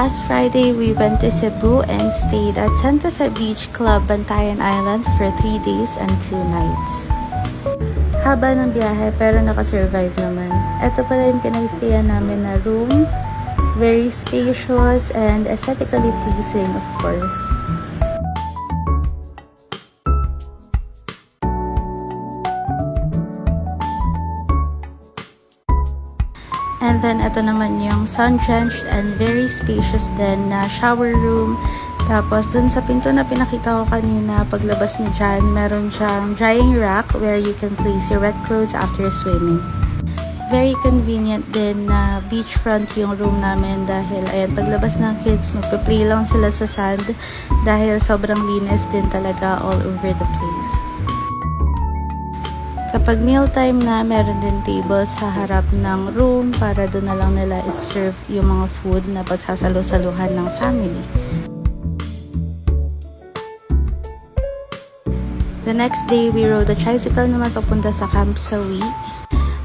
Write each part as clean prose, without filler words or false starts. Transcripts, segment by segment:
Last Friday, we went to Cebu and stayed at Santa Fe Beach Club, Bantayan Island for 3 days and 2 nights. Haba ng biyahe pero nakasurvive naman. Ito pala yung pinag-stayan namin na room. Very spacious and aesthetically pleasing, of course. And then, ito naman yung sun-drenched and very spacious din na shower room. Tapos, dun sa pinto na pinakita ko kanina, paglabas niyo dyan, meron siyang drying rack where you can place your wet clothes after swimming. Very convenient din na beachfront yung room namin dahil, ayan, paglabas ng kids, magpa-play lang sila sa sand dahil sobrang linis din talaga all over the place. Kapag mealtime na, meron din table sa harap ng room para doon na lang nila i-serve yung mga food na pagsasalo-saluhan ng family. The next day, we rode a tricycle naman papunta sa Camp Sawi.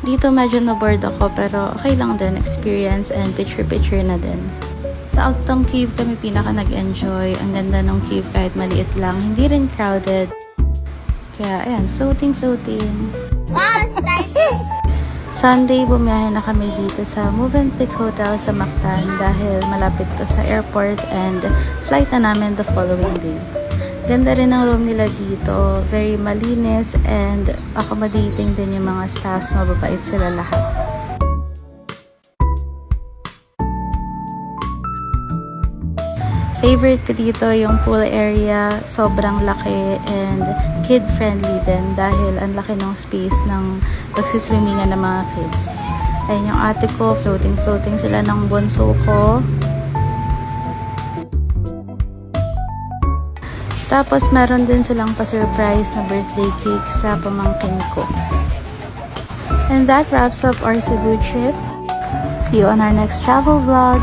Dito medyo na-bored ako pero okay lang din, experience and picture-picture na din. Sa Altong Cave kami pinaka nag-enjoy. Ang ganda ng cave kahit maliit lang, hindi rin crowded. Kaya, ayan, floating. Sunday, bumiyahe na kami dito sa Movenpick Hotel sa Mactan dahil malapit to sa airport and flight na namin the following day. Ganda rin ang room nila dito, very malinis and accommodating din yung mga staffs, mababait sila lahat. Favorite ko dito yung pool area, sobrang laki and kid-friendly din dahil ang laki ng space ng pagsiswimmingan ng mga kids. Ayun yung ate ko, floating sila ng bunso ko. Tapos meron din silang pa-surprise na birthday cake sa pamangkin ko. And that wraps up our Cebu trip. See you on our next travel vlog!